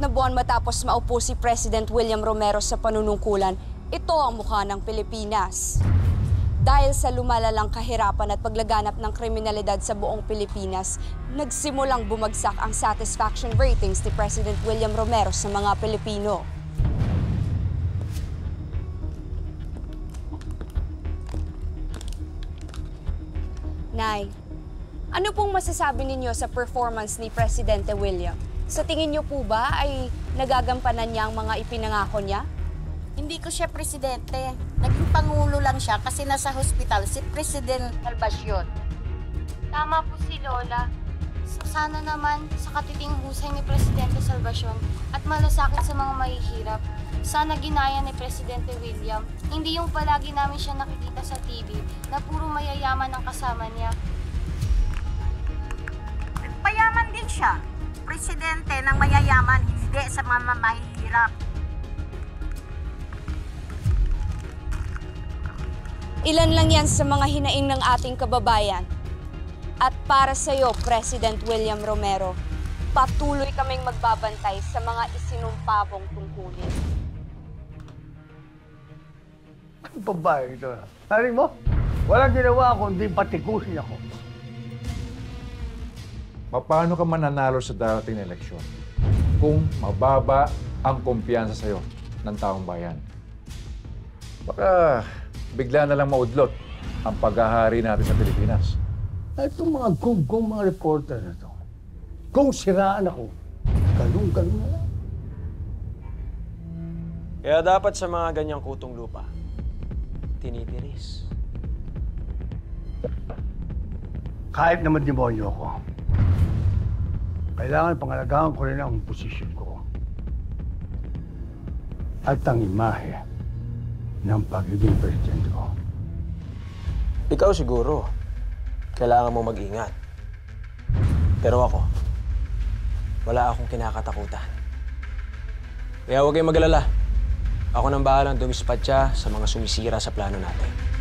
na buwan matapos maupo si President William Romero sa panunungkulan, ito ang mukha ng Pilipinas. Dahil sa lumalalang kahirapan at paglaganap ng kriminalidad sa buong Pilipinas, nagsimulang bumagsak ang satisfaction ratings ni President William Romero sa mga Pilipino. Nay, ano pong masasabi ninyo sa performance ni Presidente William? Sa tingin niyo po ba ay nagagampanan niya ang mga ipinangako niya? Hindi ko siya presidente. Naging pangulo lang siya kasi nasa hospital si President Salvacion. Tama po si Lola. Sana naman sa katiting husay ni Presidente Salvacion at malasakit sa mga mahihirap. Sana ginaya ni Presidente William. Hindi yung palagi namin siya nakikita sa TV na puro mayayaman ang kasama niya. Payaman din siya. Presidente ng mayayaman, hindi sa mga mahihirap. Ilan lang yan sa mga hinaing ng ating kababayan. At para sa iyo, President William Romero, patuloy kaming magbabantay sa mga isinumpabong tungkulin. Ang babae ito. Sabi mo, walang ginawa kundi patikusin ako. Paano ka mananalo sa darating na eleksyon kung mababa ang kumpiyansa sa'yo ng taong bayan? Baka bigla na lang maudlot ang paghahari natin sa Pilipinas. Itong mga gunggong mga reporter na ito, kung siraan ako, galong-galong na lang. Kaya dapat sa mga ganyang kutong lupa, tinitiris. Kahit naman demonyo ako, kailangan pangalagaan ko rin ang posisyon ko. At ang imahe ng pagiging presidente ko. Ikaw siguro, kailangan mo mag-ingat. Pero ako, wala akong kinakatakutan. Kaya huwag kayong mag-alala. Ako nang bahalang dumispatcha sa mga sumisira sa plano natin.